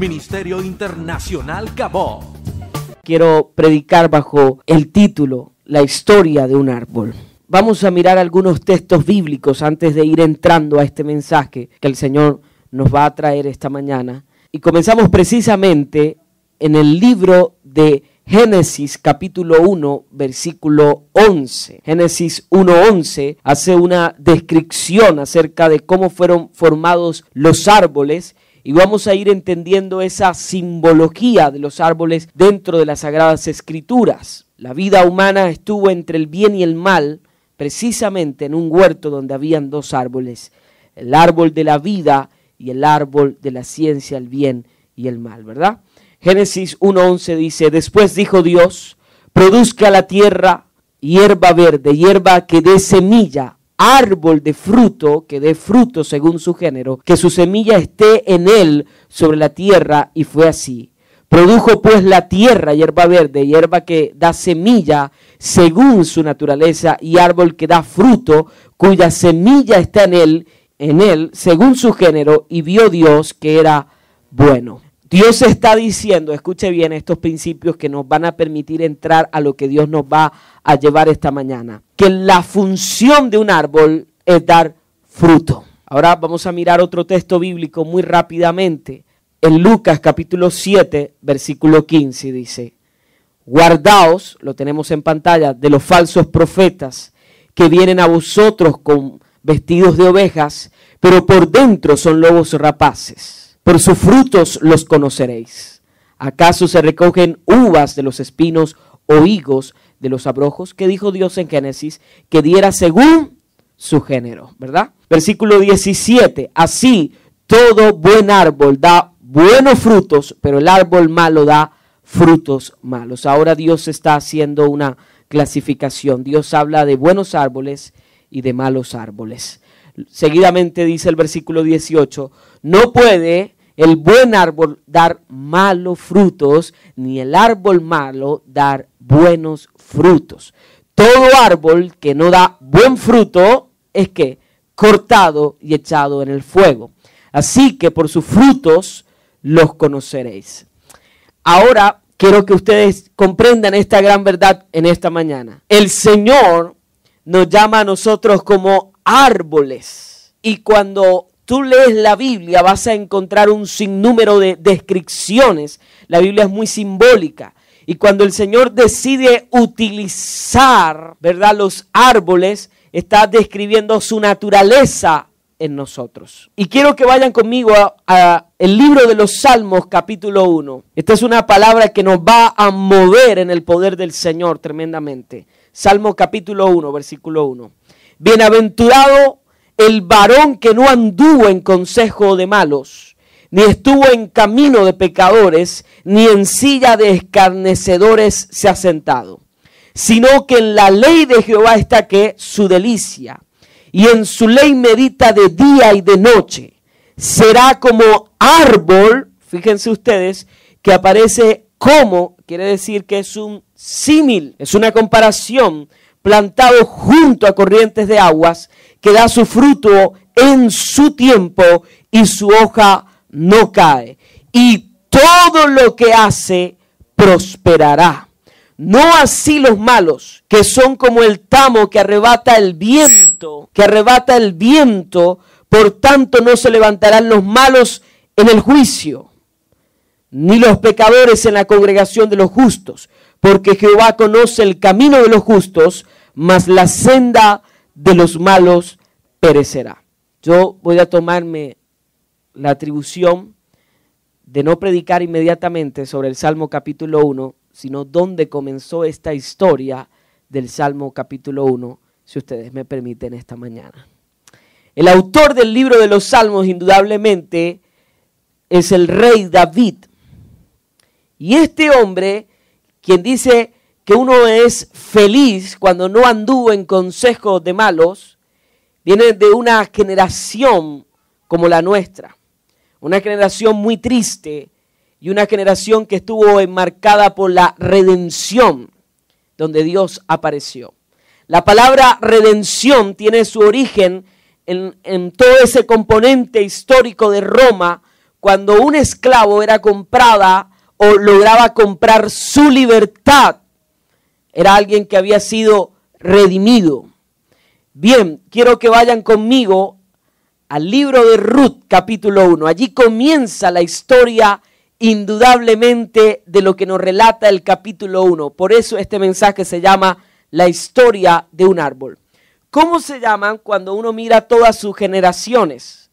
Ministerio Internacional Cabot. Quiero predicar bajo el título La historia de un árbol. Vamos a mirar algunos textos bíblicos antes de ir entrando a este mensaje que el Señor nos va a traer esta mañana. Y comenzamos precisamente en el libro de Génesis capítulo 1, versículo 11. Génesis 1:11 hace una descripción acerca de cómo fueron formados los árboles y vamos a ir entendiendo esa simbología de los árboles dentro de las Sagradas Escrituras. La vida humana estuvo entre el bien y el mal, precisamente en un huerto donde habían dos árboles, el árbol de la vida y el árbol de la ciencia, el bien y el mal, ¿verdad? Génesis 1:11 dice: después dijo Dios, produzca la tierra hierba verde, hierba que dé semilla, árbol de fruto que dé fruto según su género, que su semilla esté en él sobre la tierra, y fue así. Produjo pues la tierra hierba verde, hierba que da semilla según su naturaleza, y árbol que da fruto, cuya semilla está en él según su género, y vio Dios que era bueno. Dios está diciendo, escuche bien estos principios que nos van a permitir entrar a lo que Dios nos va a llevar esta mañana, que la función de un árbol es dar fruto. Ahora vamos a mirar otro texto bíblico muy rápidamente. En Lucas capítulo 7, versículo 15 dice: guardaos, lo tenemos en pantalla, de los falsos profetas que vienen a vosotros con vestidos de ovejas, pero por dentro son lobos rapaces. Por sus frutos los conoceréis. ¿Acaso se recogen uvas de los espinos o higos de los abrojos? ¿Qué dijo Dios en Génesis? Que diera según su género, ¿verdad? Versículo 17. Así todo buen árbol da buenos frutos, pero el árbol malo da frutos malos. Ahora Dios está haciendo una clasificación. Dios habla de buenos árboles y de malos árboles. Seguidamente dice el versículo 18, no puede el buen árbol dar malos frutos, ni el árbol malo dar buenos frutos. Todo árbol que no da buen fruto es que cortado y echado en el fuego. Así que por sus frutos los conoceréis. Ahora quiero que ustedes comprendan esta gran verdad en esta mañana. El Señor nos llama a nosotros como árboles, y cuando tú lees la Biblia vas a encontrar un sinnúmero de descripciones. La Biblia es muy simbólica, y cuando el Señor decide utilizar, ¿verdad?, los árboles, está describiendo su naturaleza en nosotros. Y quiero que vayan conmigo a el libro de los Salmos capítulo 1. Esta es una palabra que nos va a mover en el poder del Señor tremendamente. Salmo capítulo 1, versículo 1. Bienaventurado el varón que no anduvo en consejo de malos, ni estuvo en camino de pecadores, ni en silla de escarnecedores se ha sentado, sino que en la ley de Jehová está que su delicia, y en su ley medita de día y de noche. Será como árbol, fíjense ustedes, que aparece como, quiere decir que es un símil, es una comparación, plantado junto a corrientes de aguas, que da su fruto en su tiempo y su hoja no cae. Y todo lo que hace prosperará. No así los malos, que son como el tamo que arrebata el viento, por tanto no se levantarán los malos en el juicio, ni los pecadores en la congregación de los justos, porque Jehová conoce el camino de los justos, mas la senda de los malos perecerá. Yo voy a tomarme la atribución de no predicar inmediatamente sobre el Salmo capítulo 1, sino dónde comenzó esta historia del Salmo capítulo 1, si ustedes me permiten esta mañana. El autor del libro de los Salmos indudablemente es el rey David. Y este hombre, quien dice que uno es feliz cuando no anduvo en consejos de malos, viene de una generación como la nuestra, una generación muy triste y una generación que estuvo enmarcada por la redención, donde Dios apareció. La palabra redención tiene su origen en todo ese componente histórico de Roma, cuando un esclavo era comprada o lograba comprar su libertad, era alguien que había sido redimido. Bien, quiero que vayan conmigo al libro de Ruth, capítulo 1. Allí comienza la historia indudablemente de lo que nos relata el capítulo 1. Por eso este mensaje se llama La historia de un árbol. ¿Cómo se llaman cuando uno mira todas sus generaciones?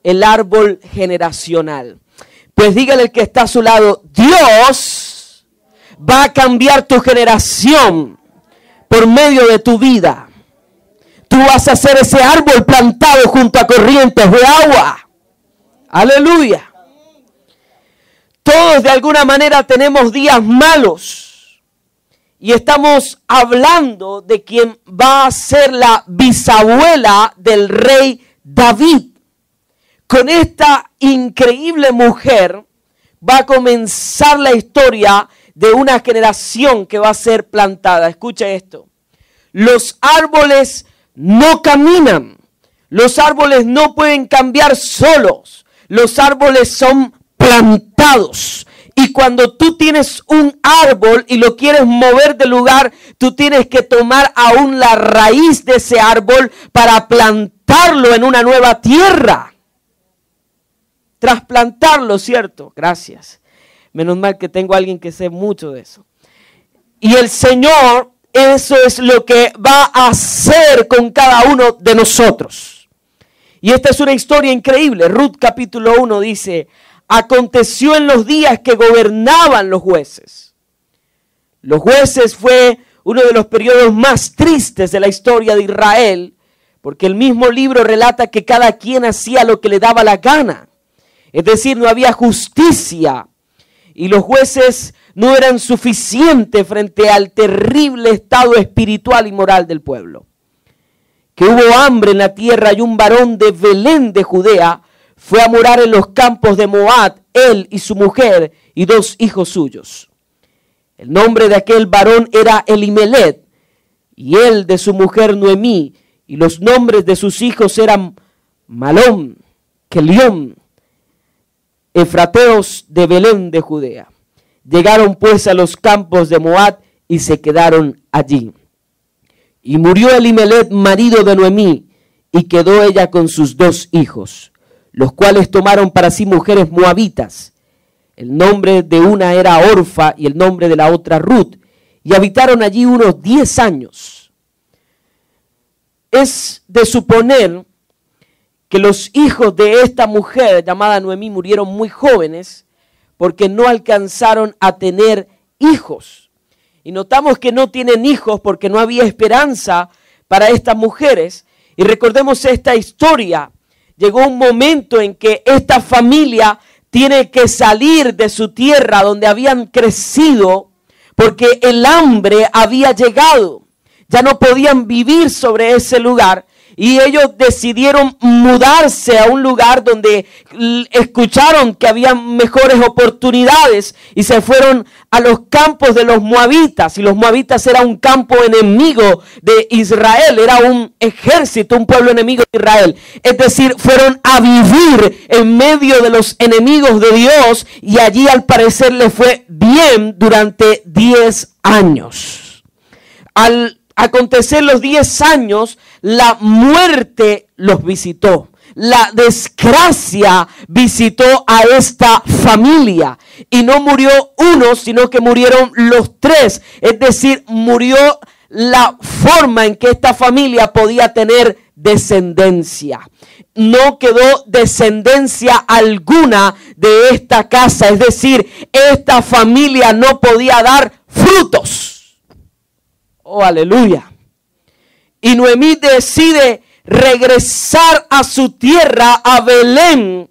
El árbol generacional. Pues dígale al que está a su lado, Dios va a cambiar tu generación por medio de tu vida. Tú vas a ser ese árbol plantado junto a corrientes de agua. Aleluya. Todos de alguna manera tenemos días malos. Y estamos hablando de quien va a ser la bisabuela del rey David. Con esta increíble mujer va a comenzar la historia de una generación que va a ser plantada. Escucha esto. Los árboles no caminan. Los árboles no pueden cambiar solos. Los árboles son plantados. Y cuando tú tienes un árbol y lo quieres mover de lugar, tú tienes que tomar aún la raíz de ese árbol para plantarlo en una nueva tierra. Trasplantarlo, ¿cierto? Gracias. Menos mal que tengo a alguien que sé mucho de eso. Y el Señor, eso es lo que va a hacer con cada uno de nosotros. Y esta es una historia increíble. Ruth capítulo 1 dice: aconteció en los días que gobernaban los jueces. Los jueces fue uno de los periodos más tristes de la historia de Israel, porque el mismo libro relata que cada quien hacía lo que le daba la gana. Es decir, no había justicia y los jueces no eran suficientes frente al terrible estado espiritual y moral del pueblo. Que hubo hambre en la tierra y un varón de Belén de Judea fue a morar en los campos de Moab, él y su mujer y 2 hijos suyos. El nombre de aquel varón era Elimelech y él de su mujer Noemí, y los nombres de sus hijos eran Malón, Kelión, efrateos de Belén de Judea. Llegaron pues a los campos de Moab y se quedaron allí. Y murió Elimelech, marido de Noemí, y quedó ella con sus 2 hijos, los cuales tomaron para sí mujeres moabitas. El nombre de una era Orfa y el nombre de la otra Ruth, y habitaron allí unos 10 años. Es de suponer que los hijos de esta mujer llamada Noemí murieron muy jóvenes porque no alcanzaron a tener hijos. Y notamos que no tienen hijos porque no había esperanza para estas mujeres. Y recordemos esta historia. Llegó un momento en que esta familia tiene que salir de su tierra donde habían crecido porque el hambre había llegado. Ya no podían vivir sobre ese lugar. Y ellos decidieron mudarse a un lugar donde escucharon que había mejores oportunidades y se fueron a los campos de los moabitas. Y los moabitas era un campo enemigo de Israel, era un ejército, un pueblo enemigo de Israel. Es decir, fueron a vivir en medio de los enemigos de Dios y allí al parecer les fue bien durante 10 años. Al acontecer los 10 años, la muerte los visitó. La desgracia visitó a esta familia. Y no murió uno, sino que murieron los 3. Es decir, murió la forma en que esta familia podía tener descendencia. No quedó descendencia alguna de esta casa. Es decir, esta familia no podía dar frutos. Oh, aleluya. Y Noemí decide regresar a su tierra, a Belén,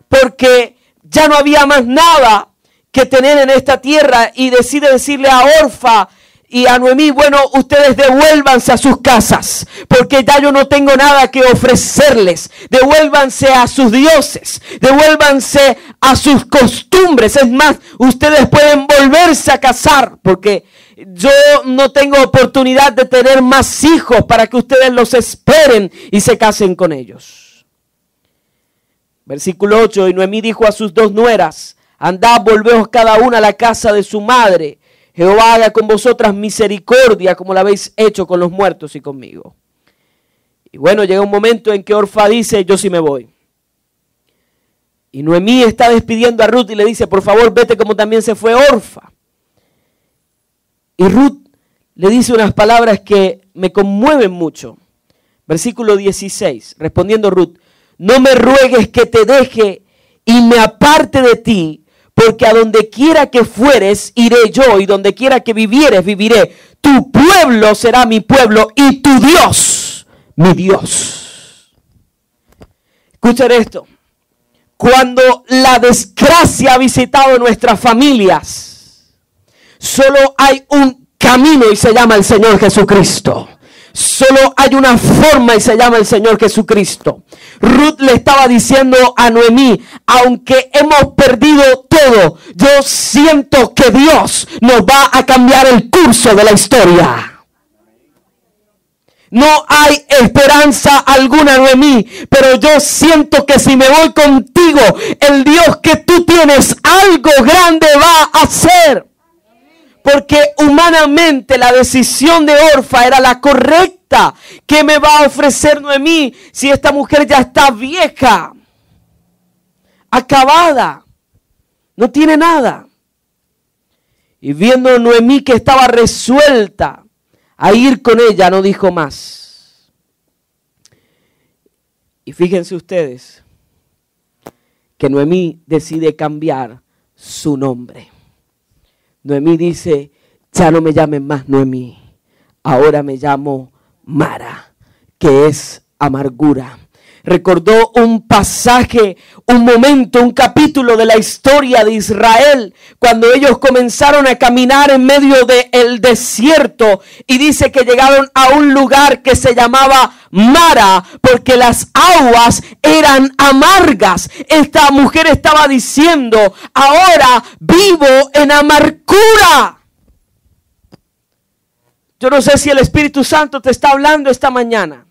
porque ya no había más nada que tener en esta tierra, y decide decirle a Orfa y a Noemí: bueno, ustedes devuélvanse a sus casas, porque ya yo no tengo nada que ofrecerles. Devuélvanse a sus dioses, devuélvanse a sus costumbres. Es más, ustedes pueden volverse a casar, porque yo no tengo oportunidad de tener más hijos para que ustedes los esperen y se casen con ellos. Versículo 8, y Noemí dijo a sus 2 nueras, andad, volveos cada una a la casa de su madre. Jehová haga con vosotras misericordia como la habéis hecho con los muertos y conmigo. Y bueno, llega un momento en que Orfa dice, yo sí me voy. Y Noemí está despidiendo a Ruth y le dice, por favor, vete como también se fue Orfa. Y Ruth le dice unas palabras que me conmueven mucho. Versículo 16, respondiendo Ruth, no me ruegues que te deje y me aparte de ti, porque a donde quiera que fueres, iré yo, y donde quiera que vivieres, viviré. Tu pueblo será mi pueblo, y tu Dios, mi Dios. Escuchen esto. Cuando la desgracia ha visitado nuestras familias, solo hay un camino y se llama el Señor Jesucristo. Solo hay una forma y se llama el Señor Jesucristo. Ruth le estaba diciendo a Noemí, aunque hemos perdido todo, yo siento que Dios nos va a cambiar el curso de la historia. No hay esperanza alguna, Noemí, pero yo siento que si me voy contigo, el Dios que tú tienes, algo grande va a hacer. Porque humanamente la decisión de Orfa era la correcta. ¿Qué me va a ofrecer Noemí si esta mujer ya está vieja, acabada, no tiene nada? Y viendo Noemí que estaba resuelta a ir con ella, no dijo más. Y fíjense ustedes que Noemí decide cambiar su nombre. Noemí dice, ya no me llamen más Noemí, ahora me llamo Mara, que es amargura. Recordó un pasaje, un momento, un capítulo de la historia de Israel, cuando ellos comenzaron a caminar en medio del desierto, y dice que llegaron a un lugar que se llamaba Mara, porque las aguas eran amargas. Esta mujer estaba diciendo, ahora vivo en amargura. Yo no sé si el Espíritu Santo te está hablando esta mañana.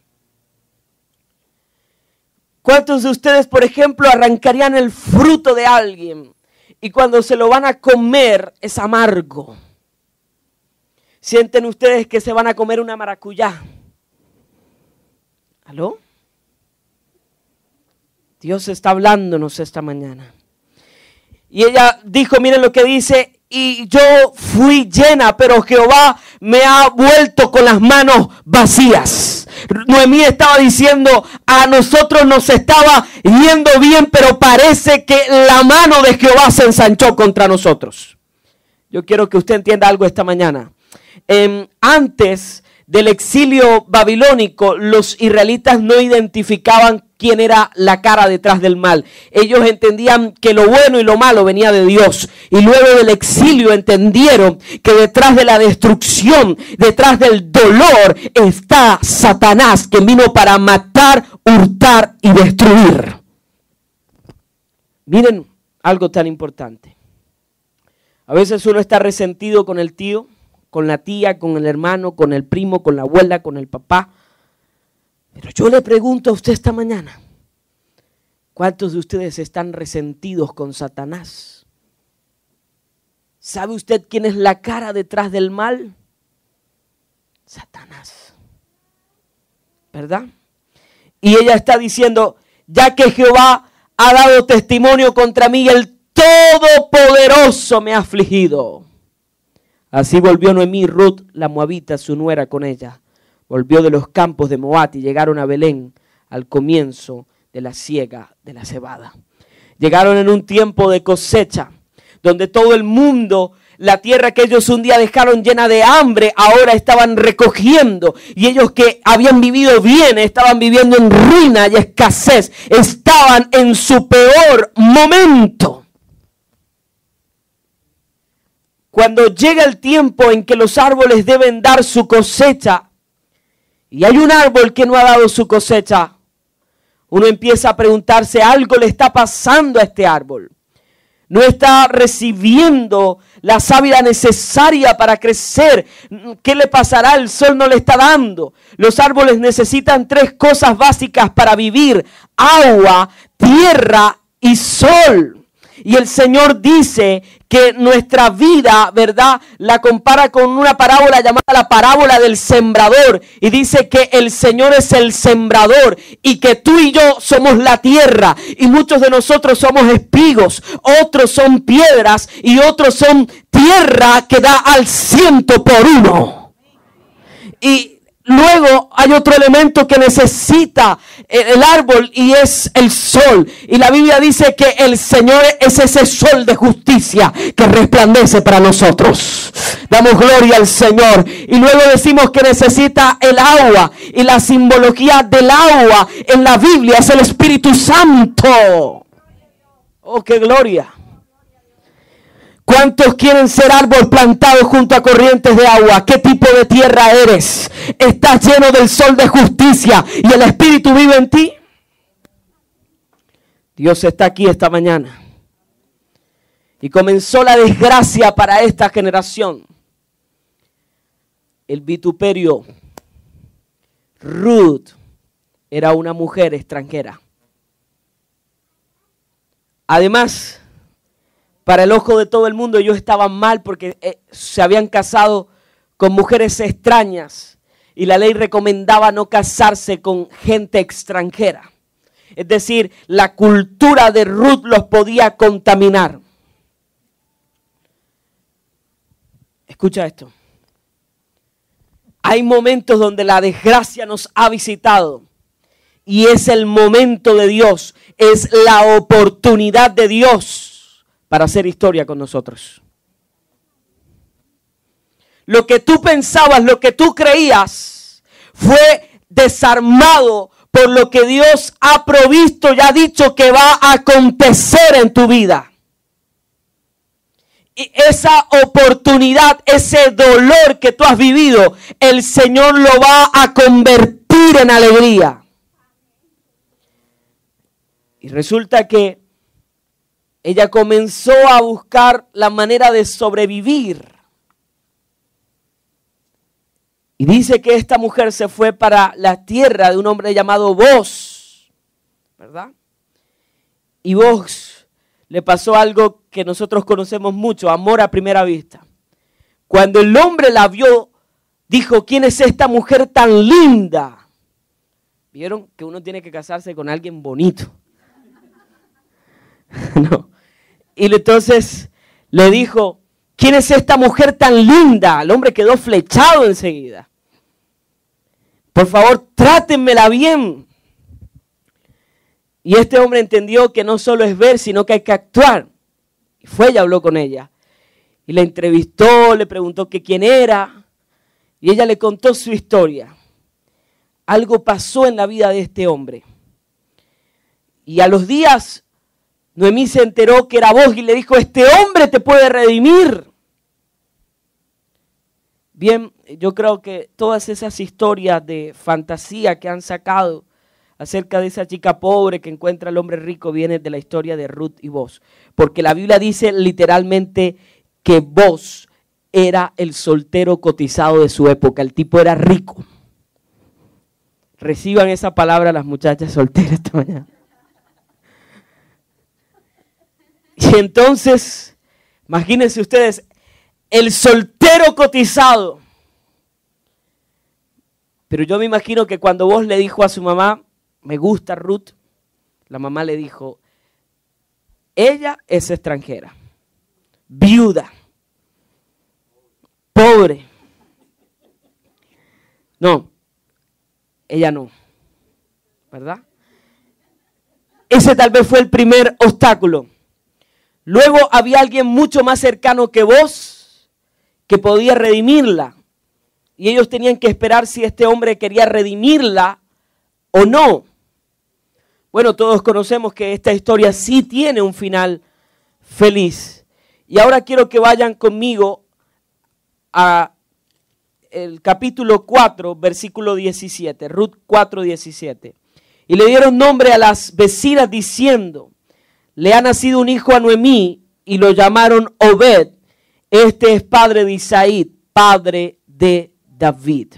¿Cuántos de ustedes, por ejemplo, arrancarían el fruto de alguien y cuando se lo van a comer es amargo? ¿Sienten ustedes que se van a comer una maracuyá? ¿Aló? Dios está hablándonos esta mañana. Y ella dijo, miren lo que dice, y yo fui llena, pero Jehová me ha vuelto con las manos vacías. Noemí estaba diciendo, a nosotros nos estaba yendo bien, pero parece que la mano de Jehová se ensanchó contra nosotros. Yo quiero que usted entienda algo esta mañana. Antes del exilio babilónico, los israelitas no identificaban quién era la cara detrás del mal. Ellos entendían que lo bueno y lo malo venía de Dios. Y luego del exilio entendieron que detrás de la destrucción, detrás del dolor, está Satanás, que vino para matar, hurtar y destruir. Miren algo tan importante. A veces uno está resentido con el tío, con la tía, con el hermano, con el primo, con la abuela, con el papá. Pero yo le pregunto a usted esta mañana, ¿cuántos de ustedes están resentidos con Satanás? ¿Sabe usted quién es la cara detrás del mal? Satanás. ¿Verdad? Y ella está diciendo, ya que Jehová ha dado testimonio contra mí, el Todopoderoso me ha afligido. Así volvió Noemí, Ruth, la moabita, su nuera, con ella. Volvió de los campos de Moab y llegaron a Belén al comienzo de la siega de la cebada. Llegaron en un tiempo de cosecha, donde todo el mundo, la tierra que ellos un día dejaron llena de hambre, ahora estaban recogiendo. Y ellos que habían vivido bien, estaban viviendo en ruina y escasez, estaban en su peor momento. Cuando llega el tiempo en que los árboles deben dar su cosecha, y hay un árbol que no ha dado su cosecha, uno empieza a preguntarse, algo le está pasando a este árbol. No está recibiendo la savia necesaria para crecer. ¿Qué le pasará? El sol no le está dando. Los árboles necesitan 3 cosas básicas para vivir: agua, tierra y sol. Y el Señor dice que nuestra vida, ¿verdad?, la compara con una parábola llamada la parábola del sembrador. Y dice que el Señor es el sembrador y que tú y yo somos la tierra. Y muchos de nosotros somos espigos, otros son piedras y otros son tierra que da al 100 por 1. Y luego hay otro elemento que necesita el árbol y es el sol. Y la Biblia dice que el Señor es ese sol de justicia que resplandece para nosotros. Damos gloria al Señor. Y luego decimos que necesita el agua. Y la simbología del agua en la Biblia es el Espíritu Santo. Oh, qué gloria. ¿Cuántos quieren ser árbol plantado junto a corrientes de agua? ¿Qué tipo de tierra eres? ¿Estás lleno del sol de justicia y el Espíritu vive en ti? Dios está aquí esta mañana. Y comenzó la desgracia para esta generación. El vituperio. Ruth era una mujer extranjera. Además, para el ojo de todo el mundo ellos estaban mal porque se habían casado con mujeres extrañas y la ley recomendaba no casarse con gente extranjera. Es decir, la cultura de Ruth los podía contaminar. Escucha esto. Hay momentos donde la desgracia nos ha visitado y es el momento de Dios, es la oportunidad de Dios para hacer historia con nosotros. Lo que tú pensabas, lo que tú creías, fue desarmado por lo que Dios ha provisto y ha dicho que va a acontecer en tu vida. Y esa oportunidad, ese dolor que tú has vivido, el Señor lo va a convertir en alegría. Y resulta que ella comenzó a buscar la manera de sobrevivir. Y dice que esta mujer se fue para la tierra de un hombre llamado Boaz, ¿verdad? Y Boaz le pasó algo que nosotros conocemos mucho, amor a primera vista. Cuando el hombre la vio, dijo, ¿quién es esta mujer tan linda? ¿Vieron que uno tiene que casarse con alguien bonito? No. Y entonces le dijo, ¿quién es esta mujer tan linda? El hombre quedó flechado enseguida. Por favor, trátenmela bien. Y este hombre entendió que no solo es ver, sino que hay que actuar. Y fue y habló con ella. Y la entrevistó, le preguntó que quién era. Y ella le contó su historia. Algo pasó en la vida de este hombre. Y a los días Noemí se enteró que era Boaz y le dijo, este hombre te puede redimir. Bien, yo creo que todas esas historias de fantasía que han sacado acerca de esa chica pobre que encuentra al hombre rico vienen de la historia de Ruth y Boaz. Porque la Biblia dice literalmente que Boaz era el soltero cotizado de su época. El tipo era rico. Reciban esa palabra las muchachas solteras esta mañana. Y entonces, imagínense ustedes, el soltero cotizado. Pero yo me imagino que cuando Boaz le dijo a su mamá, me gusta Ruth, la mamá le dijo, ella es extranjera, viuda, pobre. No, ella no, ¿verdad? Ese tal vez fue el primer obstáculo. Luego había alguien mucho más cercano que Boaz que podía redimirla. Y ellos tenían que esperar si este hombre quería redimirla o no. Bueno, todos conocemos que esta historia sí tiene un final feliz. Y ahora quiero que vayan conmigo a el capítulo 4, versículo 17. Ruth 4, 17. Y le dieron nombre a las vecinas diciendo, le ha nacido un hijo a Noemí y lo llamaron Obed. Este es padre de Isaí, padre de David.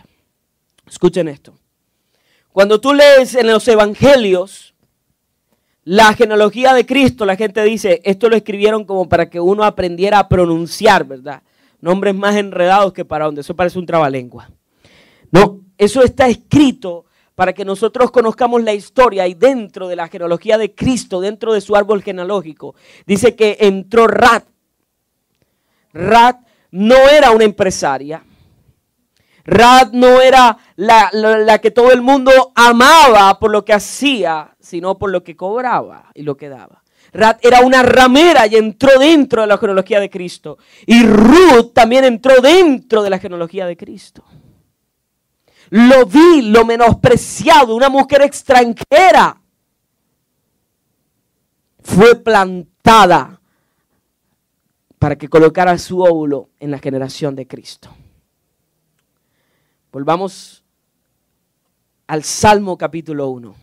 Escuchen esto. Cuando tú lees en los evangelios, La genealogía de Cristo, la gente dice, esto lo escribieron como para que uno aprendiera a pronunciar, ¿verdad? Nombres más enredados que para donde eso parece un trabalengua. No, eso está escrito para que nosotros conozcamos la historia, y dentro de la genealogía de Cristo, dentro de su árbol genealógico, dice que entró Rahab. Rahab no era una empresaria. Rahab no era la que todo el mundo amaba por lo que hacía, sino por lo que cobraba y lo que daba. Rahab era una ramera y entró dentro de la genealogía de Cristo. Y Ruth también entró dentro de la genealogía de Cristo. Lo vi, lo menospreciado, una mujer extranjera, fue plantada para que colocara su óvulo en la generación de Cristo. Volvamos al Salmo capítulo 1.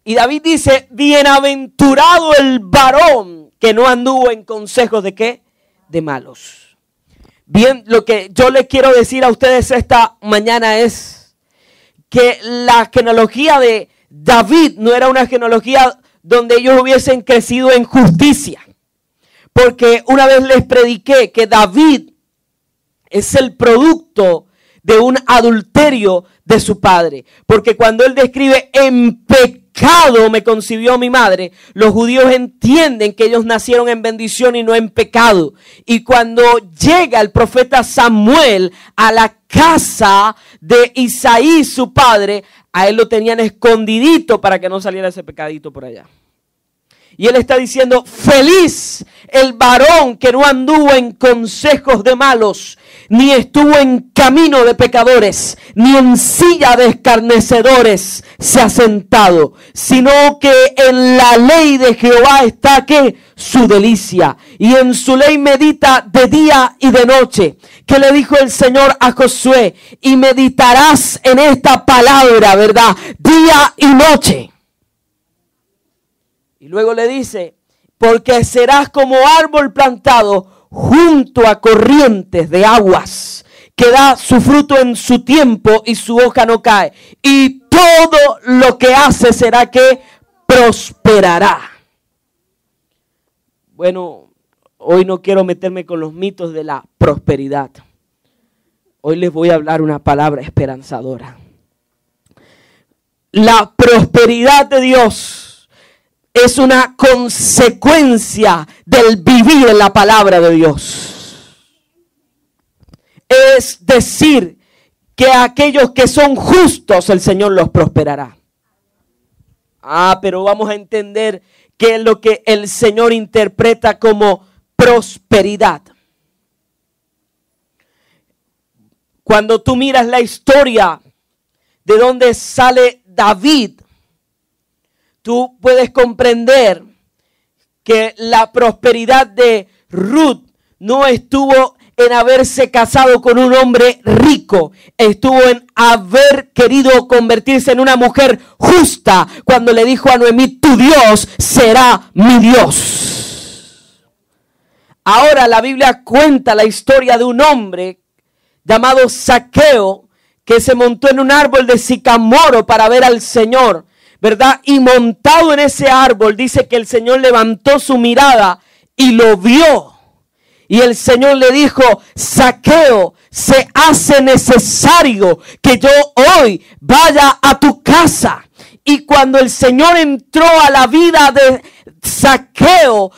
Y David dice, bienaventurado el varón que no anduvo en consejos de ¿qué? De malos. Bien, lo que yo les quiero decir a ustedes esta mañana es que la genealogía de David no era una genealogía donde ellos hubiesen crecido en justicia. Porque una vez les prediqué que David es el producto de un adulterio de su padre. Porque cuando él describe en pecado me concibió mi madre, los judíos entienden que ellos nacieron en bendición y no en pecado. Y cuando llega el profeta Samuel a la casa de Isaí, su padre, a él lo tenían escondidito para que no saliera ese pecadito por allá. Y él está diciendo, feliz el varón que no anduvo en consejos de malos, ni estuvo en camino de pecadores, ni en silla de escarnecedores se ha sentado, sino que en la ley de Jehová está ¿qué? Su delicia, y en su ley medita de día y de noche. Que le dijo el Señor a Josué, y meditarás en esta palabra, ¿verdad? Día y noche. Y luego le dice, porque serás como árbol plantado junto a corrientes de aguas, que da su fruto en su tiempo y su hoja no cae. Y todo lo que hace será que prosperará. Bueno, hoy no quiero meterme con los mitos de la prosperidad. Hoy les voy a hablar una palabra esperanzadora. La prosperidad de Dios es una consecuencia del vivir en la palabra de Dios. Es decir, que a aquellos que son justos el Señor los prosperará. Pero vamos a entender qué es lo que el Señor interpreta como prosperidad. Cuando tú miras la historia de donde sale David, tú puedes comprender que la prosperidad de Ruth no estuvo en haberse casado con un hombre rico, estuvo en haber querido convertirse en una mujer justa cuando le dijo a Noemí, tu Dios será mi Dios. Ahora la Biblia cuenta la historia de un hombre llamado Zaqueo que se montó en un árbol de sicamoro para ver al Señor, ¿verdad? Y montado en ese árbol, dice que el Señor levantó su mirada y lo vio. Y el Señor le dijo, Zaqueo, se hace necesario que yo hoy vaya a tu casa. Y cuando el Señor entró a la vida de Zaqueo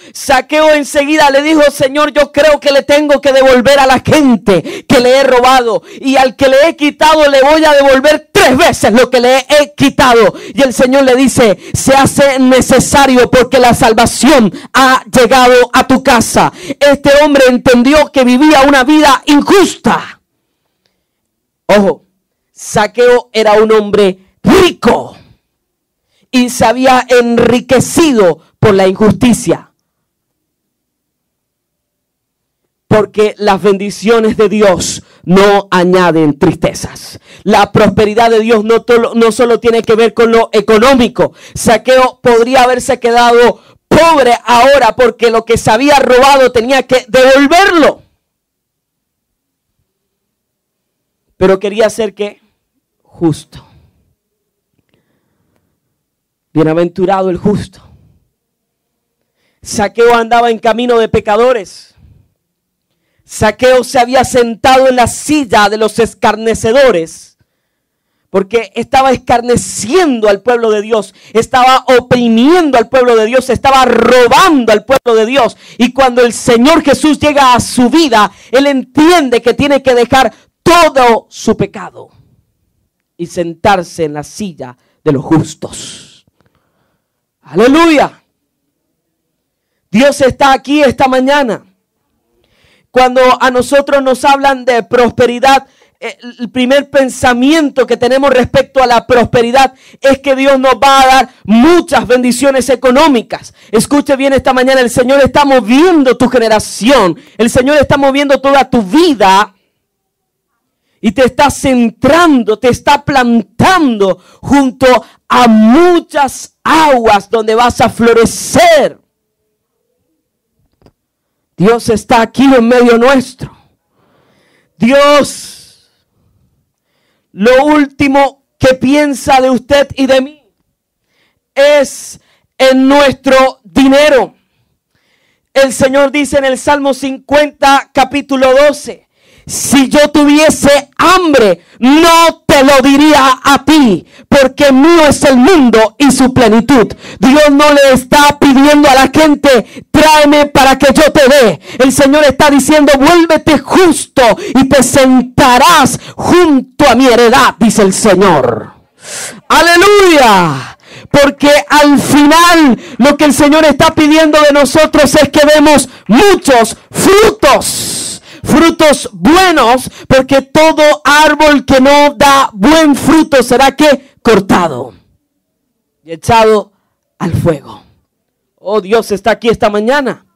enseguida le dijo, Señor, yo creo que le tengo que devolver a la gente que le he robado. Y al que le he quitado le voy a devolver 3 veces lo que le he quitado. Y el Señor le dice, se hace necesario porque la salvación ha llegado a tu casa. Este hombre entendió que vivía una vida injusta. Ojo, Zaqueo era un hombre rico y se había enriquecido por la injusticia. Porque las bendiciones de Dios no añaden tristezas. La prosperidad de Dios no solo tiene que ver con lo económico. Zaqueo podría haberse quedado pobre ahora porque lo que se había robado tenía que devolverlo. Pero quería ser ¿qué? Justo. Bienaventurado el justo. Zaqueo andaba en camino de pecadores. Zaqueo se había sentado en la silla de los escarnecedores, porque estaba escarneciendo al pueblo de Dios, estaba oprimiendo al pueblo de Dios, estaba robando al pueblo de Dios. Y cuando el Señor Jesús llega a su vida, Él entiende que tiene que dejar todo su pecado y sentarse en la silla de los justos. ¡Aleluya! Dios está aquí esta mañana. Cuando a nosotros nos hablan de prosperidad, el primer pensamiento que tenemos respecto a la prosperidad es que Dios nos va a dar muchas bendiciones económicas. Escuche bien esta mañana, el Señor está moviendo tu generación, el Señor está moviendo toda tu vida y te está centrando, te está plantando junto a muchas aguas donde vas a florecer. Dios está aquí en medio nuestro. Dios, lo último que piensa de usted y de mí es en nuestro dinero. El Señor dice en el Salmo 50, capítulo 12, si yo tuviese hambre, no te lo diría a ti, porque mío es el mundo y su plenitud. Dios no le está pidiendo a la gente, tráeme para que yo te dé. El Señor está diciendo, vuélvete justo y te sentarás junto a mi heredad, dice el Señor. ¡Aleluya! Porque al final lo que el Señor está pidiendo de nosotros es que demos muchos frutos. Frutos buenos, porque todo árbol que no da buen fruto será que cortado y echado al fuego. Oh, Dios está aquí esta mañana.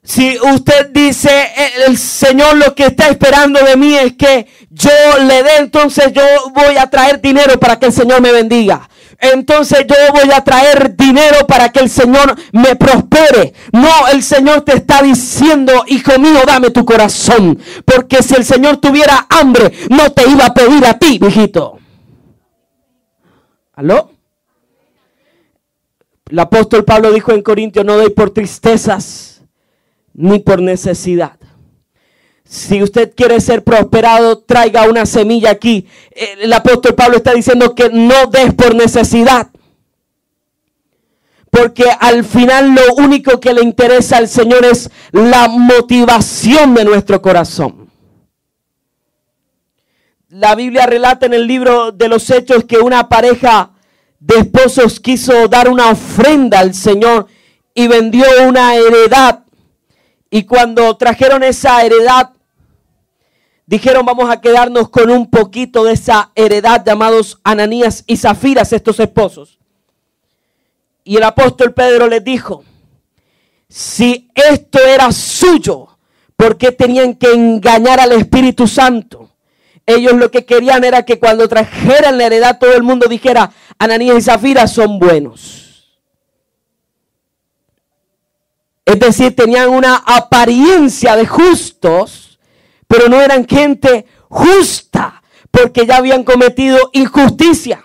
Si usted dice, el Señor lo que está esperando de mí es que yo le dé, entonces yo voy a traer dinero para que el Señor me bendiga. Entonces yo voy a traer dinero para que el Señor me prospere. No, el Señor te está diciendo, hijo mío, dame tu corazón. Porque si el Señor tuviera hambre, no te iba a pedir a ti, hijito. ¿Aló? El apóstol Pablo dijo en Corintios, no doy por tristezas ni por necesidad. Si usted quiere ser prosperado, traiga una semilla aquí. El apóstol Pablo está diciendo que no des por necesidad. Porque al final lo único que le interesa al Señor es la motivación de nuestro corazón. La Biblia relata en el libro de los Hechos que una pareja de esposos quiso dar una ofrenda al Señor y vendió una heredad. Y cuando trajeron esa heredad, dijeron, vamos a quedarnos con un poquito de esa heredad, llamados Ananías y Zafiras, estos esposos. Y el apóstol Pedro les dijo, si esto era suyo, ¿por qué tenían que engañar al Espíritu Santo? Ellos lo que querían era que cuando trajeran la heredad todo el mundo dijera, Ananías y Zafira son buenos. Es decir, tenían una apariencia de justos, pero no eran gente justa, porque ya habían cometido injusticia.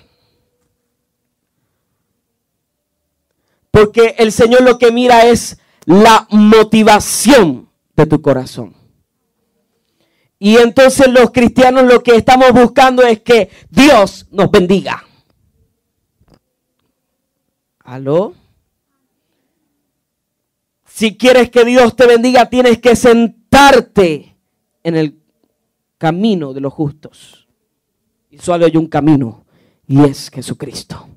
Porque el Señor lo que mira es la motivación de tu corazón. Y entonces los cristianos lo que estamos buscando es que Dios nos bendiga. ¿Aló? Si quieres que Dios te bendiga, tienes que sentarte en el camino de los justos. Y solo hay un camino, y es Jesucristo.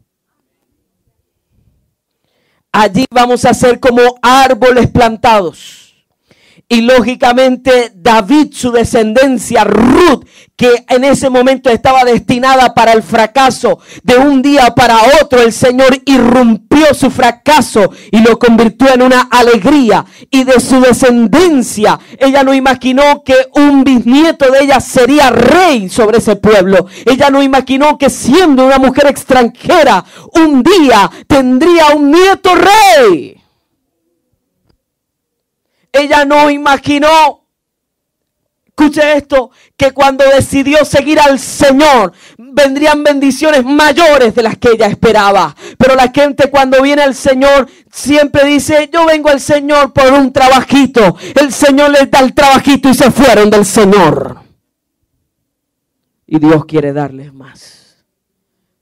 Allí vamos a ser como árboles plantados. Y lógicamente David, su descendencia, Ruth, que en ese momento estaba destinada para el fracaso, de un día para otro el Señor irrumpió su fracaso y lo convirtió en una alegría. Y de su descendencia, ella no imaginó que un bisnieto de ella sería rey sobre ese pueblo. Ella no imaginó que siendo una mujer extranjera, un día tendría un nieto rey. Ella no imaginó Escuche esto, que cuando decidió seguir al Señor, vendrían bendiciones mayores de las que ella esperaba. Pero la gente cuando viene al Señor siempre dice, yo vengo al Señor por un trabajito. El Señor les da el trabajito y se fueron del Señor. Y Dios quiere darles más.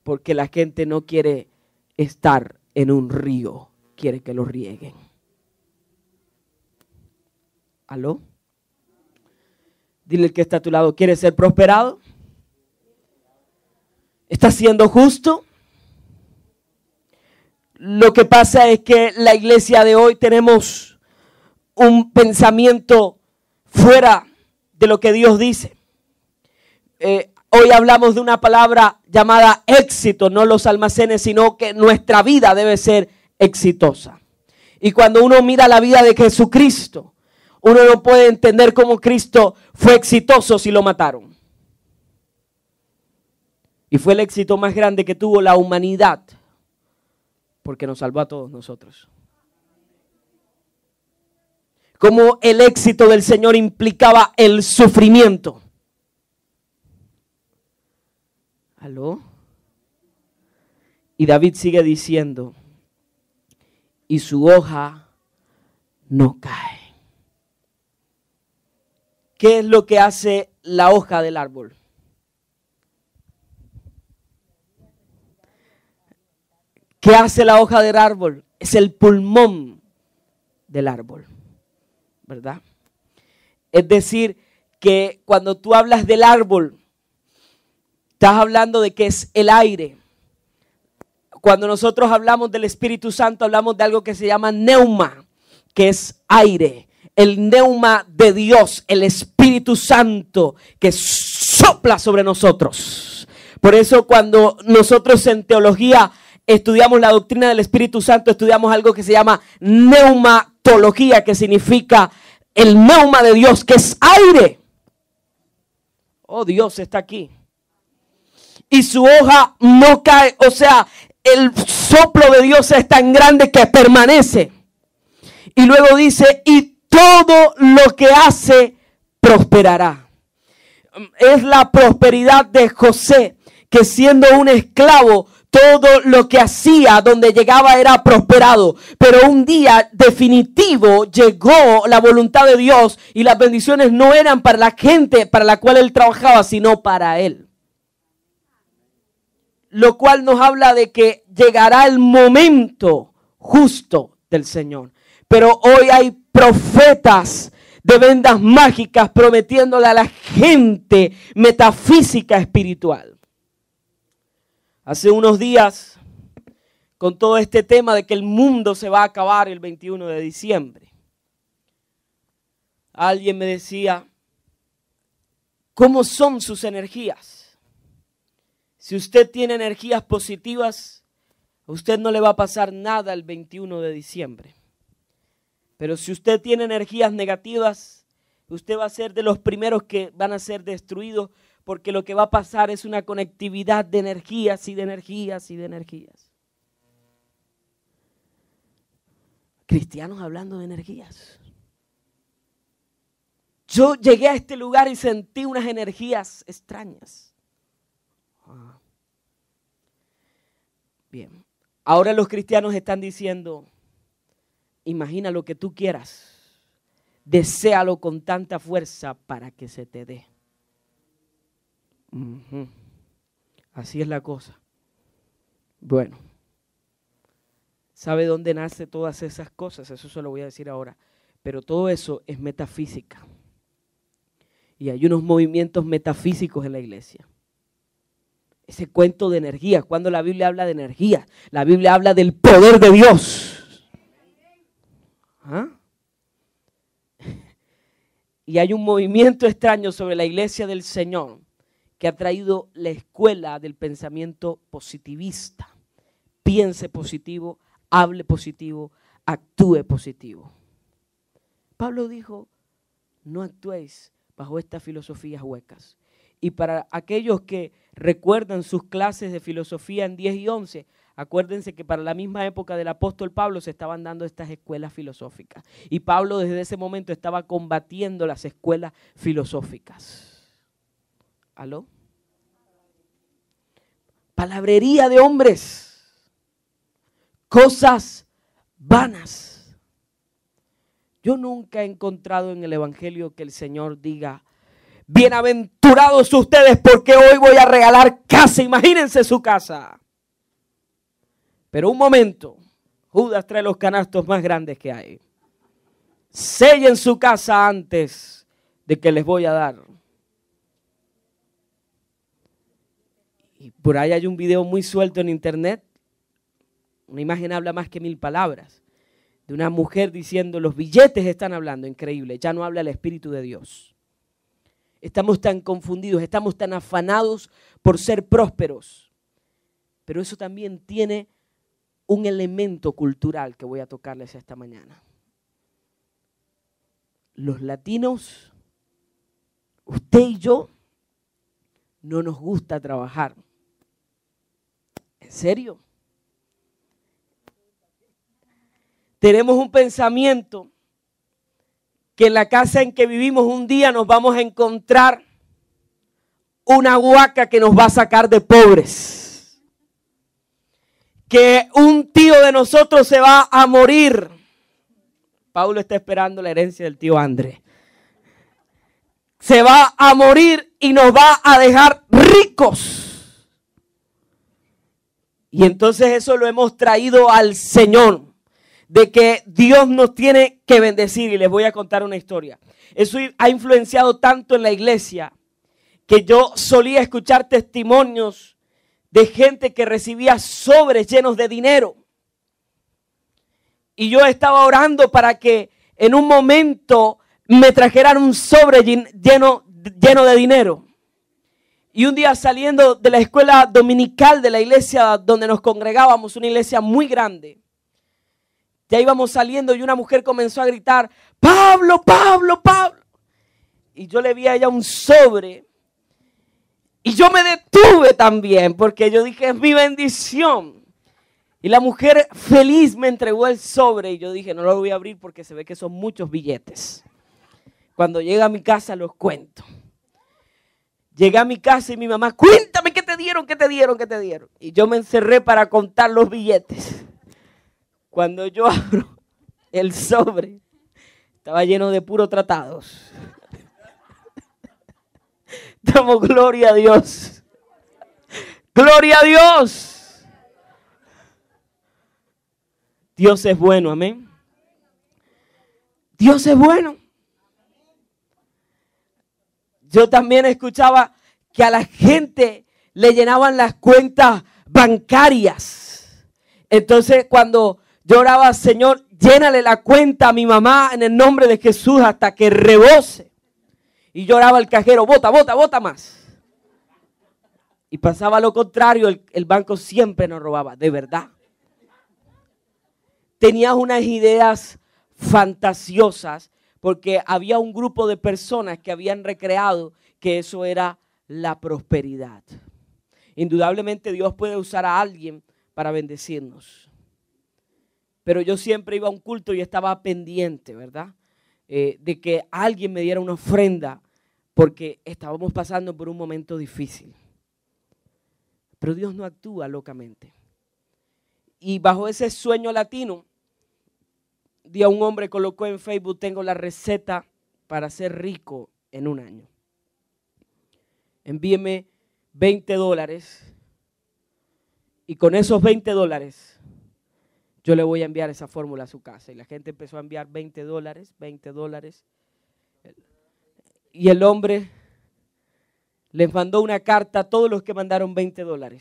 Porque la gente no quiere estar en un río, quiere que lo rieguen. ¿Aló? Dile al que está a tu lado, ¿quieres ser prosperado? ¿Estás siendo justo? Lo que pasa es que la iglesia de hoy tenemos un pensamiento fuera de lo que Dios dice. Hoy hablamos de una palabra llamada éxito, no los almacenes, sino que nuestra vida debe ser exitosa. Y cuando uno mira la vida de Jesucristo, uno no puede entender cómo Cristo fue exitoso si lo mataron. Y fue el éxito más grande que tuvo la humanidad, porque nos salvó a todos nosotros. Como el éxito del Señor implicaba el sufrimiento. ¿Aló? Y David sigue diciendo, y su hoja no cae. ¿Qué es lo que hace la hoja del árbol? ¿Qué hace la hoja del árbol? Es el pulmón del árbol, ¿verdad? Es decir, que cuando tú hablas del árbol, estás hablando de que es el aire. Cuando nosotros hablamos del Espíritu Santo, hablamos de algo que se llama neuma, que es aire. El neuma de Dios, el Espíritu Santo que sopla sobre nosotros. Por eso cuando nosotros en teología estudiamos la doctrina del Espíritu Santo, estudiamos algo que se llama neumatología, que significa el neuma de Dios, que es aire. Oh, Dios está aquí. Y su hoja no cae, o sea, el soplo de Dios es tan grande que permanece. Y luego dice, y todo lo que hace prosperará. Es la prosperidad de José, que siendo un esclavo, todo lo que hacía, donde llegaba era prosperado. Pero un día definitivo llegó la voluntad de Dios y las bendiciones no eran para la gente para la cual él trabajaba, sino para él. Lo cual nos habla de que llegará el momento justo del Señor. Pero hoy hay profetas de vendas mágicas prometiéndole a la gente metafísica espiritual. Hace unos días, con todo este tema de que el mundo se va a acabar el 21 de diciembre, alguien me decía, ¿cómo son sus energías? Si usted tiene energías positivas, a usted no le va a pasar nada el 21 de diciembre. Pero si usted tiene energías negativas, usted va a ser de los primeros que van a ser destruidos, porque lo que va a pasar es una conectividad de energías y de energías y de energías. Cristianos hablando de energías. Yo llegué a este lugar y sentí unas energías extrañas. Bien, ahora los cristianos están diciendo, imagina lo que tú quieras, deséalo con tanta fuerza para que se te dé. Así es la cosa. Bueno, ¿sabe dónde nace todas esas cosas? Eso se lo voy a decir ahora. Pero todo eso es metafísica. Y hay unos movimientos metafísicos en la iglesia. Ese cuento de energía, cuando la Biblia habla de energía, la Biblia habla del poder de Dios. ¿Ah? Y hay un movimiento extraño sobre la iglesia del Señor que ha traído la escuela del pensamiento positivista. Piense positivo, hable positivo, actúe positivo. Pablo dijo, no actuéis bajo estas filosofías huecas. Y para aquellos que recuerdan sus clases de filosofía en 10 y 11, Acuérdense que para la misma época del apóstol Pablo se estaban dando estas escuelas filosóficas. Y Pablo desde ese momento estaba combatiendo las escuelas filosóficas. ¿Aló? Palabrería de hombres. Cosas vanas. Yo nunca he encontrado en el Evangelio que el Señor diga: bienaventurados ustedes porque hoy voy a regalar casa. Imagínense su casa. Pero un momento, Judas trae los canastos más grandes que hay. Sellen su casa antes de que les voy a dar. Y por ahí hay un video muy suelto en internet. Una imagen habla más que 1000 palabras. De una mujer diciendo: los billetes están hablando. Increíble, ya no habla el Espíritu de Dios. Estamos tan confundidos, estamos tan afanados por ser prósperos. Pero eso también tiene un elemento cultural que voy a tocarles esta mañana. Los latinos, usted y yo, no nos gusta trabajar. ¿En serio? Tenemos un pensamiento que en la casa en que vivimos un día nos vamos a encontrar una huaca que nos va a sacar de pobres. Que un tío de nosotros se va a morir. Paulo está esperando la herencia del tío Andrés. Se va a morir y nos va a dejar ricos. Y entonces eso lo hemos traído al Señor. De que Dios nos tiene que bendecir. Y les voy a contar una historia. Eso ha influenciado tanto en la iglesia que yo solía escuchar testimonios de gente que recibía sobres llenos de dinero. Y yo estaba orando para que en un momento me trajeran un sobre lleno de dinero. Y un día saliendo de la escuela dominical de la iglesia donde nos congregábamos, una iglesia muy grande, ya íbamos saliendo y una mujer comenzó a gritar: Pablo, Pablo, Pablo. Y yo le vi a ella un sobre. Y yo me detuve también porque yo dije: es mi bendición. Y la mujer feliz me entregó el sobre y yo dije: no lo voy a abrir porque se ve que son muchos billetes. Cuando llegue a mi casa los cuento. Llegué a mi casa y mi mamá: cuéntame qué te dieron, qué te dieron, qué te dieron. Y yo me encerré para contar los billetes. Cuando yo abro el sobre, estaba lleno de puros tratados. Damos gloria a Dios. Gloria a Dios. Dios es bueno, amén. Dios es bueno. Yo también escuchaba que a la gente le llenaban las cuentas bancarias. Entonces cuando yo oraba: Señor, llénale la cuenta a mi mamá en el nombre de Jesús hasta que rebose. Y lloraba el cajero: bota, bota, bota más. Y pasaba lo contrario, el banco siempre nos robaba, de verdad. Tenías unas ideas fantasiosas porque había un grupo de personas que habían recreado que eso era la prosperidad. Indudablemente Dios puede usar a alguien para bendecirnos. Pero yo siempre iba a un culto y estaba pendiente, ¿verdad? De que alguien me diera una ofrenda porque estábamos pasando por un momento difícil. Pero Dios no actúa locamente. Y bajo ese sueño latino, un día un hombre colocó en Facebook: tengo la receta para ser rico en un año. Envíeme $20 y con esos $20 yo le voy a enviar esa fórmula a su casa. Y la gente empezó a enviar $20. Y el hombre les mandó una carta a todos los que mandaron $20.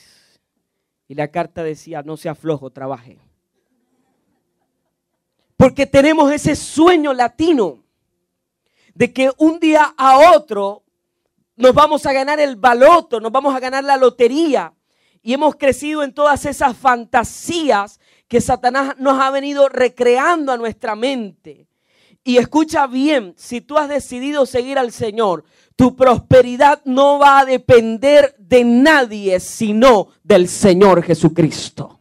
Y la carta decía: no sea flojo, trabaje. Porque tenemos ese sueño latino de que un día a otro nos vamos a ganar el baloto, nos vamos a ganar la lotería. Y hemos crecido en todas esas fantasías que Satanás nos ha venido recreando a nuestra mente. Y escucha bien, si tú has decidido seguir al Señor, tu prosperidad no va a depender de nadie sino del Señor Jesucristo.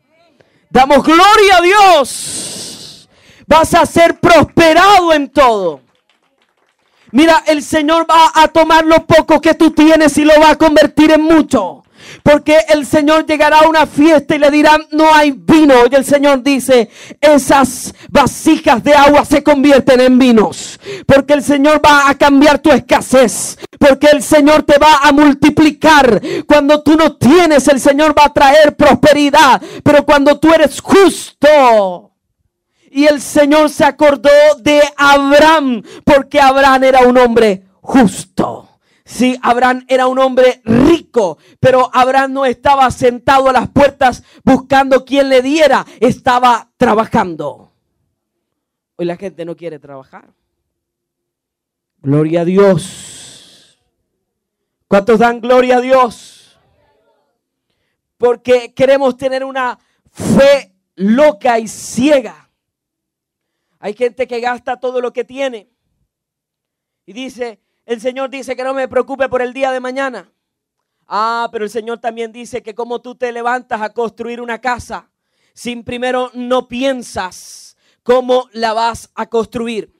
Damos gloria a Dios. Vas a ser prosperado en todo. Mira, el Señor va a tomar lo poco que tú tienes y lo va a convertir en mucho. Porque el Señor llegará a una fiesta y le dirán, no hay vino. Y el Señor dice, esas vasijas de agua se convierten en vinos. Porque el Señor va a cambiar tu escasez. Porque el Señor te va a multiplicar. Cuando tú no tienes, el Señor va a traer prosperidad. Pero cuando tú eres justo. Y el Señor se acordó de Abraham. Porque Abraham era un hombre justo. Sí, Abraham era un hombre rico, pero Abraham no estaba sentado a las puertas buscando quien le diera, estaba trabajando. Hoy la gente no quiere trabajar. Gloria a Dios. ¿Cuántos dan gloria a Dios? Porque queremos tener una fe loca y ciega. Hay gente que gasta todo lo que tiene y dice, el Señor dice que no me preocupe por el día de mañana. Ah, pero el Señor también dice que como tú te levantas a construir una casa, sin primero no piensas cómo la vas a construir.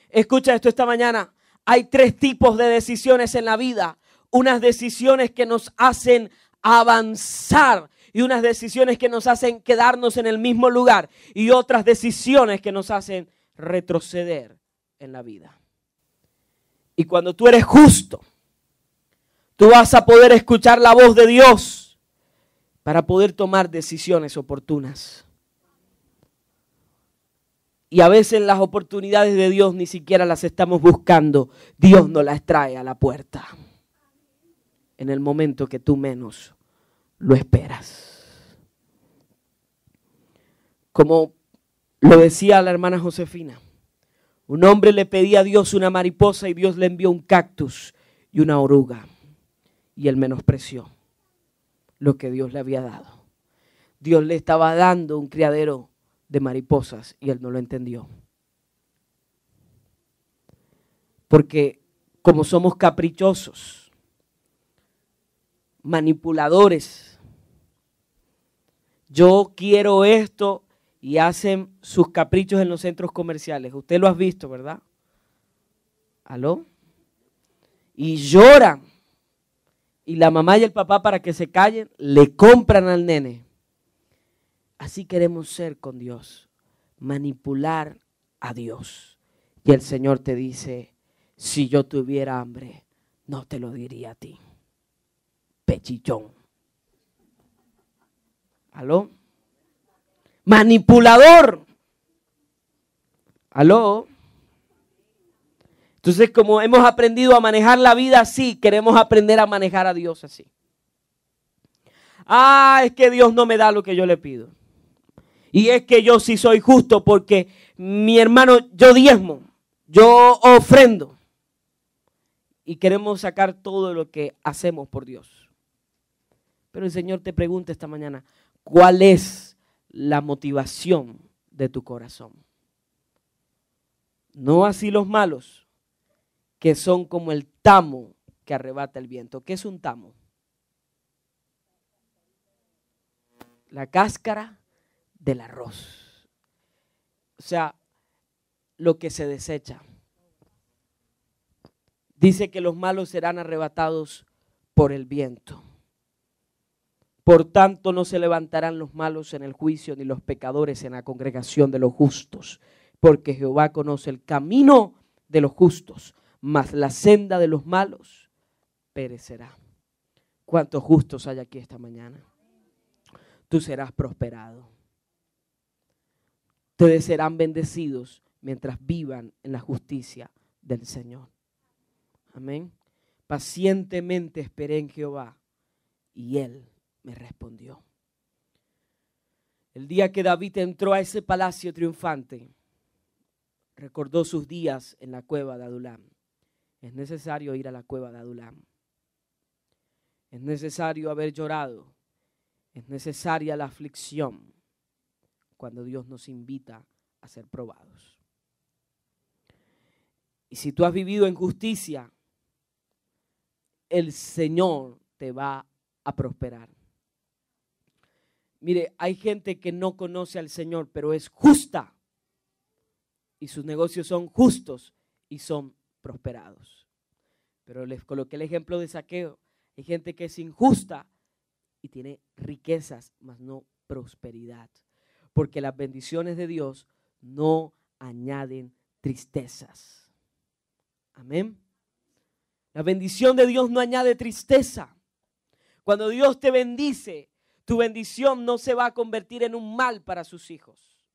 Escucha esto esta mañana. Hay 3 tipos de decisiones en la vida. Unas decisiones que nos hacen avanzar y unas decisiones que nos hacen quedarnos en el mismo lugar y otras decisiones que nos hacen retroceder en la vida. Y cuando tú eres justo, tú vas a poder escuchar la voz de Dios para poder tomar decisiones oportunas. Y a veces las oportunidades de Dios ni siquiera las estamos buscando. Dios nos las trae a la puerta en el momento que tú menos lo esperas. Como lo decía la hermana Josefina. Un hombre le pedía a Dios una mariposa y Dios le envió un cactus y una oruga. Y él menospreció lo que Dios le había dado. Dios le estaba dando un criadero de mariposas y él no lo entendió. Porque como somos caprichosos, manipuladores, yo quiero esto. Y hacen sus caprichos en los centros comerciales. Usted lo ha visto, ¿verdad? ¿Aló? Y lloran. Y la mamá y el papá, para que se callen, le compran al nene. Así queremos ser con Dios. Manipular a Dios. Y el Señor te dice, si yo tuviera hambre, no te lo diría a ti. Pechichón. ¿Aló? Manipulador. ¿Aló? Entonces, como hemos aprendido a manejar la vida así, queremos aprender a manejar a Dios así. Ah, es que Dios no me da lo que yo le pido. Y es que yo sí soy justo porque mi hermano, yo diezmo, yo ofrendo. Y queremos sacar todo lo que hacemos por Dios. Pero el Señor te pregunta esta mañana, ¿cuál es la motivación de tu corazón? No así los malos, que son como el tamo que arrebata el viento. ¿Qué es un tamo? La cáscara del arroz. O sea, lo que se desecha. Dice que los malos serán arrebatados por el viento. Por tanto, no se levantarán los malos en el juicio, ni los pecadores en la congregación de los justos. Porque Jehová conoce el camino de los justos, mas la senda de los malos perecerá. ¿Cuántos justos hay aquí esta mañana? Tú serás prosperado. Ustedes serán bendecidos mientras vivan en la justicia del Señor. Amén. Pacientemente esperé en Jehová y Él me respondió. El día que David entró a ese palacio triunfante, recordó sus días en la cueva de Adulam. Es necesario ir a la cueva de Adulam. Es necesario haber llorado. Es necesaria la aflicción cuando Dios nos invita a ser probados. Y si tú has vivido en justicia, el Señor te va a prosperar. Mire, hay gente que no conoce al Señor, pero es justa. Y sus negocios son justos y son prosperados. Pero les coloqué el ejemplo de Zaqueo. Hay gente que es injusta y tiene riquezas, mas no prosperidad. Porque las bendiciones de Dios no añaden tristezas. Amén. La bendición de Dios no añade tristeza. Cuando Dios te bendice, tu bendición no se va a convertir en un mal para sus hijos.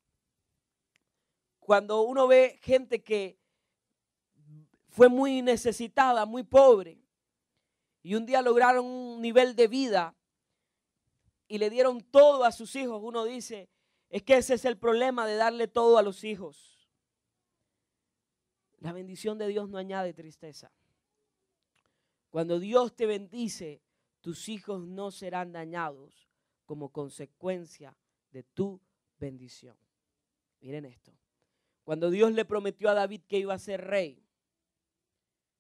Cuando uno ve gente que fue muy necesitada, muy pobre, y un día lograron un nivel de vida y le dieron todo a sus hijos, uno dice, es que ese es el problema de darle todo a los hijos. La bendición de Dios no añade tristeza. Cuando Dios te bendice, tus hijos no serán dañados como consecuencia de tu bendición. Miren esto. Cuando Dios le prometió a David que iba a ser rey,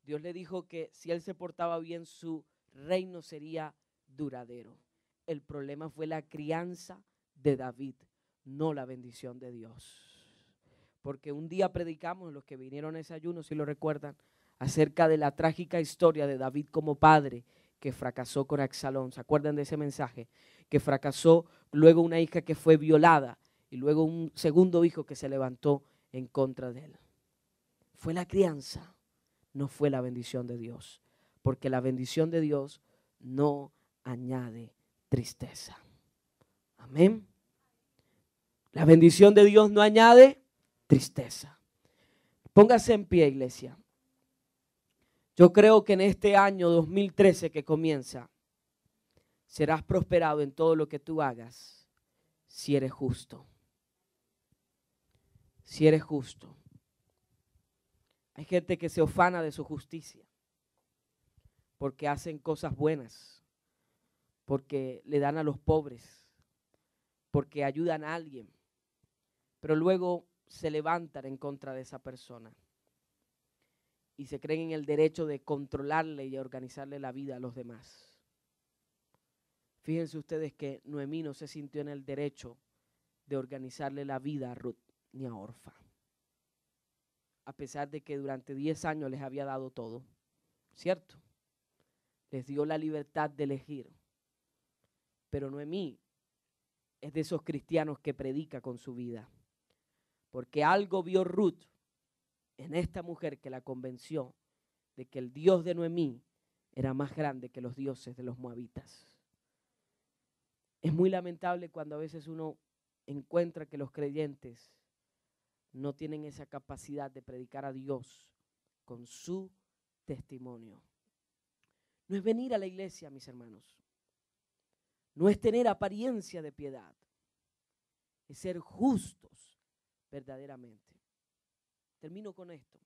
Dios le dijo que si él se portaba bien, su reino sería duradero. El problema fue la crianza de David, no la bendición de Dios. Porque un día predicamos, los que vinieron a ese ayuno, si lo recuerdan, acerca de la trágica historia de David como padre que fracasó con Absalón. ¿Se acuerdan de ese mensaje? Que fracasó, luego una hija que fue violada y luego un segundo hijo que se levantó en contra de él. Fue la crianza, no fue la bendición de Dios, porque la bendición de Dios no añade tristeza. Amén. La bendición de Dios no añade tristeza. Póngase en pie, iglesia. Yo creo que en este año 2013 que comienza, serás prosperado en todo lo que tú hagas si eres justo. Si eres justo. Hay gente que se ufana de su justicia porque hacen cosas buenas, porque le dan a los pobres, porque ayudan a alguien, pero luego se levantan en contra de esa persona y se creen en el derecho de controlarle y organizarle la vida a los demás. Fíjense ustedes que Noemí no se sintió en el derecho de organizarle la vida a Ruth ni a Orfa, a pesar de que durante 10 años les había dado todo, ¿cierto? Les dio la libertad de elegir. Pero Noemí es de esos cristianos que predica con su vida, porque algo vio Ruth en esta mujer que la convenció de que el Dios de Noemí era más grande que los dioses de los moabitas. Es muy lamentable cuando a veces uno encuentra que los creyentes no tienen esa capacidad de predicar a Dios con su testimonio. No es venir a la iglesia, mis hermanos. No es tener apariencia de piedad. Es ser justos verdaderamente. Termino con esto.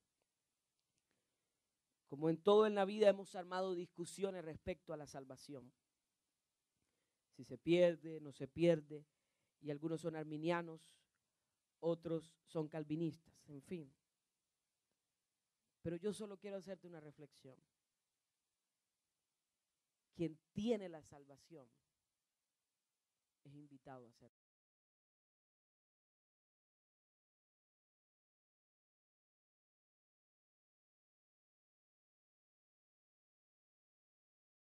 Como en todo en la vida hemos armado discusiones respecto a la salvación. Si se pierde, no se pierde. Y algunos son arminianos, otros son calvinistas, en fin. Pero yo solo quiero hacerte una reflexión. Quien tiene la salvación es invitado a hacerlo.